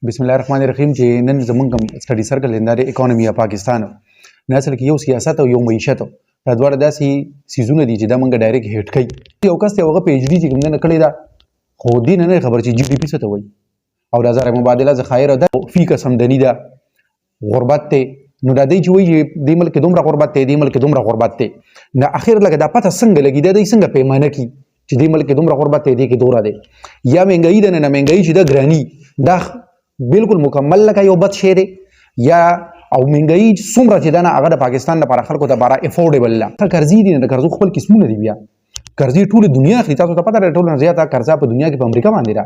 बिस्मिल्लाहिर्रहमानिर्रहीम چې نن زمونږ سټډي سرکل لنداره اکانومي پاکستان نه اصل کې یو سیاست او یو معیشت دا دواړه داسې سیزونه دي چې دا مونږ ډایرکټ هټ کوي یو کس ته هغه پی ایچ ډي چې کوم نه کړی دا خو دې نه خبر چې جی ډي پی څه ته وایي او د زر مبادله ذخایر ده فی قسم دنی ده غربت ته نو دا دی چې وایي د ملک دومره غربت ته دی ملک دومره غربت ته نه اخر لګه دا پته څنګه لګی دا څنګه پیمانه کی چې دی ملک دومره غربت ته دی کې دوره ده یا مهنګئی ده نه مهنګئی چې دا ګرانی دا بالکل مکمل لکه یو بد شی دی یا او مهنګئی څومره چې دا نه هغه د پاکستان لپاره خلکو ته بارا افورډیبل لا قرضې دي نه قرضو خپل قسمونه دي بیا قرضې ټول دنیا خې تاسو ته پته ده ټول نه زیاته قرضه په دنیا کې په امریکا باندې ده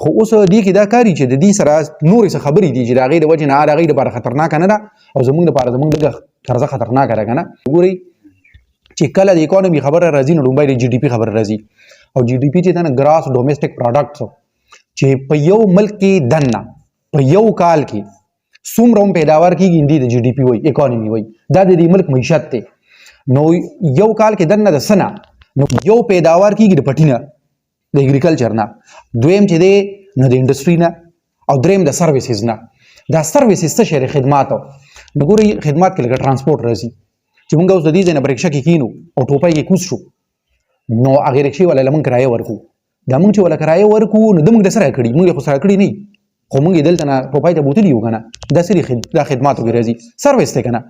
خو اوس دې کې دا کاری چې د دې سره نورې څه خبرې دي چې دا غي د وجه نه دا غي د لپاره خطرناک نه ده او زموږ لپاره زموږ د قرضه خطرناک راکنه ګوري چې کله د اکانومي خبره راځي نو لومبای د جی ډي پی خبره راځي او جی ډي پی چې دا ګراس ډومېسټک پروډکټ چې په یو ملک کې دنه په یو کال کې څومره پیداوار کیږي د جی ډي پی وای اکانومي وای دا د دې ملک معیشت ته نو یو کال کې دنه د سنه نو یو پیداوار کیږي د پټینه د اګریکلچر نه دویم چې دی نو د انډستری نه او دریم د سرویسز نه دا سرویسز څه شری خدمات نو ګوري خدمات کې لکه ترانسپورت راځي چې موږ اوس د دې نه بریښه کې کینو او ټوپای کې کوز شو نو هغه رکشي ولا لمن کرایه ورکو دا موږ چې ولا کرایه ورکو نو د موږ د سره کړی موږ خو سره کړی نه خو موږ دلته نه ټوپای ته بوتلی یو کنه دا سری دا خدماتو کې راځي سرویس ته کنه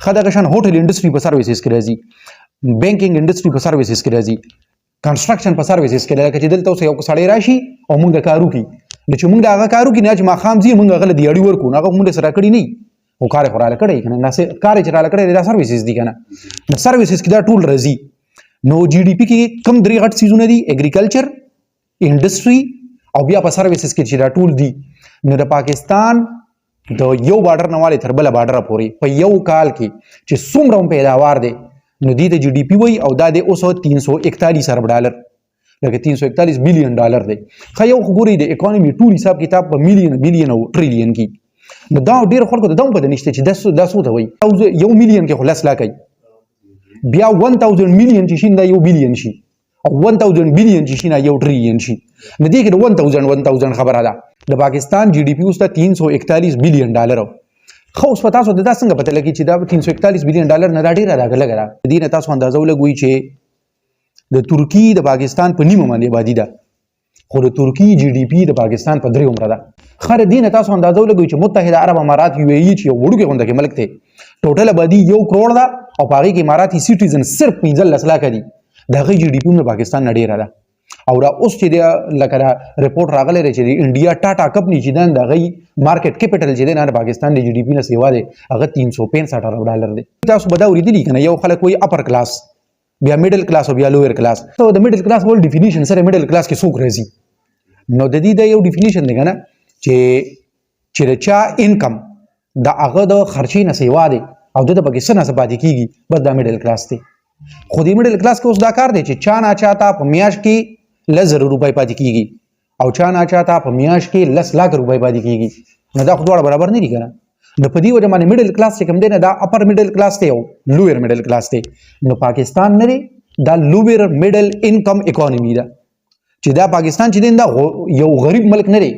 خدای کشان هوټل انډستری په سرویسز کې راځي بانکینګ انډستری په سرویسز کې راځي کنسټرکشن په سرویسز کې لکه چې دلته اوس یو سړی راشي او موږ کارو کی نو چې موږ دا هغه کارو کی نه چې ما خام زی موږ غل دی اړي ورکو نه موږ سره کړی نه او کار خوراله کړی کنه نه کار چې را لکړی دا سرویسز دي کنه نو سرویسز کې دا ټول راځي نو جی ډي پی کې کم درې غټ سیزونه دي اګریکلچر انډستری او بیا په سرویسز کې چې دا ټول دي نو د پاکستان د یو بارډر نواله تر بل بارډر پورې په یو کال کې چې څومره پیداوار دی نو دی د جی ډي پی وای او دا د اوس 341 ارب ډالر لکه 341 بلین ډالر دی خو یو خبرې د اکانومي ټول حساب کتاب په میلیون بلین او ټریلیون کې نو دا ډیر خلکو ته دم پته نشته چې 10 ته وای یو میلیون کې خلاص لا کوي بیا 1000 میلیون چې شین دا یو بلین شي او 1000 بلین چې شین یو ټریلیون شي نو دی کې 1000 خبره ده د پاکستان جی ډي پی اوس 341 بلین ډالر خو اوس پتا سو د څنګه پته لګی چې دا 341 بلین ډالر نه دا ډیر راغله دي نه تاسو اندازو لګوي چې د ترکی د پاکستان په نیمه باندې آبادی ده خو د ترکی جی ډي پی د پاکستان په 3 عمره ده خر دین تاسو اندازو لګوي چې متحده عرب امارات یو ای چې وړوکی غونډه کې ملک ته ټوټل آبادی 1 کروڑ ده او پاره کې اماراتي سټیزن صرف 15 لک دي دا غي جی ډي پی په پاکستان نړۍ را ده او را اوس چې لکه رپورت راغلی چې انډیا ټاټا کمپنی چې دا غي مارکیټ کیپټل چې د پاکستان د جی ډي پی نه سیوا دی هغه 365 ارب ډالر دی تاسو بداو ریدلی کنه یو خلک وي اپر کلاس بیا میډل کلاس او بیا لویر کلاس ته د میډل کلاس ول ډیفینیشن سره میډل کلاس کې څوک راځي نو د دې د یو ډیفینیشن دی کنه چې چا انکم د هغه د خرچې نه سیوا دی او د پاکستان نه سپاتې کیږي بس دا میډل کلاس دی خو د میډل کلاس کې اوس دا کار دی چې چا نه چاته په میاش کې 1000 روپۍ پاتې کیږي او چا نه چاته په میاش کې 10 لک روپۍ پاتې کیږي نو دا خو دواړه برابر نه دي کنه نو په دې وجه باندې میډل کلاس چې کوم دی نه دا اپر میډل کلاس دی او لویر میډل کلاس دی نو پاکستان نه دی دا لویر میډل انکم اکانومي ده چې دا پاکستان چې دی دا یو غریب ملک نه دی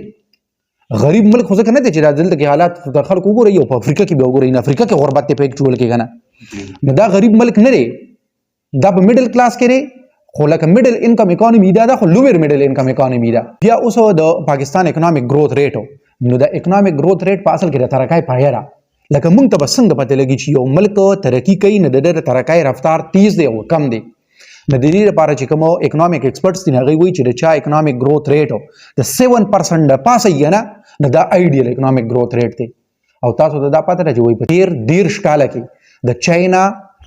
غریب ملک خو ځکه نه دی چې دا دلته کې حالات د خلکو وګوري یو په افریقا کې به وګوري نه افریقا کې غربت ته پېک چول کې کنه نو دا غریب ملک نه دی دا په میډل کلاس کې دی خو لکه میډل انکم اکانومي دا خو لویر میډل انکم اکانومي دا بیا اوس د پاکستان اکونومیک گروث ریټ نو د اکونومیک گروث ریټ په اصل کې د ترقۍ پایه را لکه موږ ته بسنګ پته لګي چې یو ملک ترقی کوي نه د ترقۍ رفتار تیز دی او کم دی د دې لپاره چې کوم اکونومیک ایکسپرټس دي هغه وایي چې د چا اکونومیک گروث ریټ د 7% د پاسه یې نه دا آیډیل اکونومیک گروث ریټ دی او تاسو ته دا پته راځي وایي په 13 کال کې د چاینا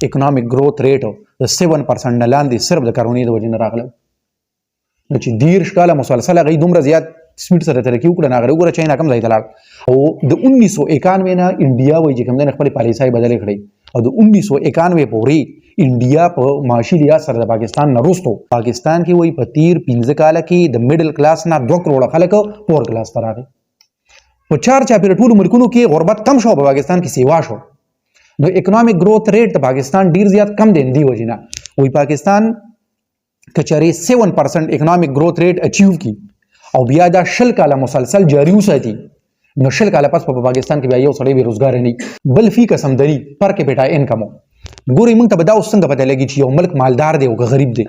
اکونومیک گروث ریټ د 7% نه لاندې صرف د کارونې د وجې نه راغله نو چې 13 کاله مسلسل غي دومره زیات سپیډ سره ترقی وکړه نه غره وګوره چاینا کم ځای ته لاړ او د 1991 نه انډیا وایي چې کوم د خپل پالیسۍ بدلې کړې او د 1991 پورې انډیا په معاشي لحاظ سره د پاکستان نه وروسته پاکستان کې وایي په 13-15 کال کې د میډل کلاس نه 2 کروڑ خلک پور کلاس ته راغلي په 4 چاپیره ټول ملکونو کې غربت کم شو په پاکستان کې سیوا شو نو اکونومیک گروث ریټ د پاکستان ډیر زیات کم دی دی وجینا وی پاکستان کچاري 7% اکونومیک گروث ریټ اچیو کی او بیا دا شل کاله مسلسل جاری وساتي نو شل کاله پس په پاکستان کې بیا یو سړی بیروزګار نه بل فی قسم دلی پر کیپټا انکم ګوري موږ ته به دا اوس څنګه پته لګي چې یو ملک مالدار دی او غریب دی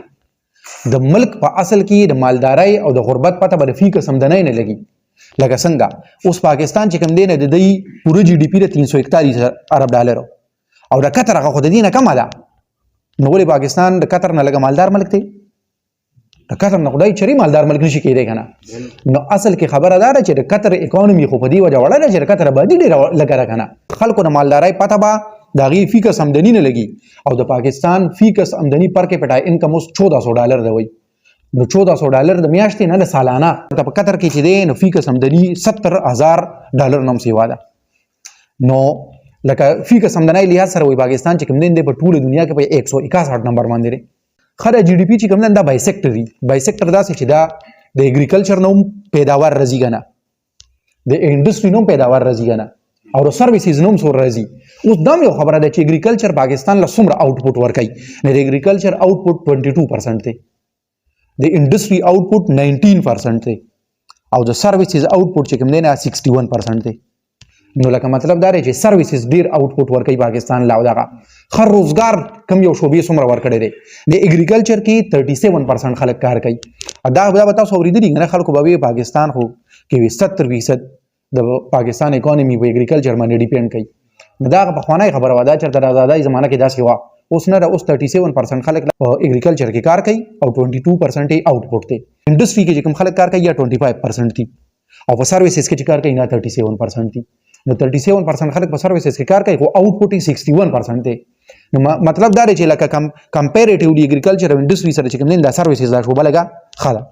د ملک په اصل کې د مالدارۍ او د غربت پته به فی قسم د نه لګي لکه څنګه اوس پاکستان چې کوم دی نه د دې پوره جی ډی پی د 341 ارب ډالر او د قطر هغه خو د دې نه کم ده نو ولې پاکستان د قطر نه لګ مالدار ملک دی د قطر نه خدای چری مالدار ملک نشي کېدای کنه نو اصل کې خبره ده چې د قطر اکانومي خو په دې وجه وړه ده چې قطر باندې ډېر لګره کنه خلکو د مالدارۍ پته به دا غي فی کس آمدنی نه لګي او د پاکستان فی کس آمدنی پر کیپټا انکم اوس $1400 دی وای نو $1400 د میاشتې نه د سالانه په قطر کې چې دی نو فی کس آمدنی $70,000 نوم سیوا ده نو لکه فی کس آمدنی لحاظ سره وای پاکستان چې کوم دی په ټوله دنیا کې په 161 نمبر باندې دی خره جی ډی پی چې کوم دا بای سیکټر دا چې دا د اګریکلچر نوم پیداوار راځي کنه د انډستری نوم پیداوار راځي کنه او د سرویسز نوم سور راځي اوس دا یو خبره ده چې اګریکلچر پاکستان له څومره آوټپوټ ورکړي نه د اګریکلچر آوټپوټ 22% دی د انډستری آوټپوټ 19% دی او د سرویسز آوټپوټ چې کوم دی نه 61% دی نو لکه مطلب دا دی چې سرویسز ډیر آوټپوټ ورکوي پاکستان لا دغه خر روزګار کم یو شوبې څومره ورکړي دي د اګریکلچر کې 37% خلک کار کوي دا به تاسو اوریدلی نه خلکو به پاکستان خو کې 70% د پاکستان اکانومي په اګریکلچر باندې ډیپند کوي دا په خوانای خبره ودا چې د آزادۍ زمانہ کې داسې وا اوس نه اوس 37% خلک په اګریکلچر کې کار کوي او 22% یې آوټپوټ دی انډستری کې چې کوم خلک کار کوي یا 25% دي او په سرویسز کې چې کار کوي نه 37% دي نو 37% خلک په سرویسز کې کار کوي خو آوټپوټ یې 61% دی نو مطلب دا دی چې لکه کمپیریټیولی اګریکلچر او انډستری سره چې کوم دا سرویسز دا شوبه لګا خاله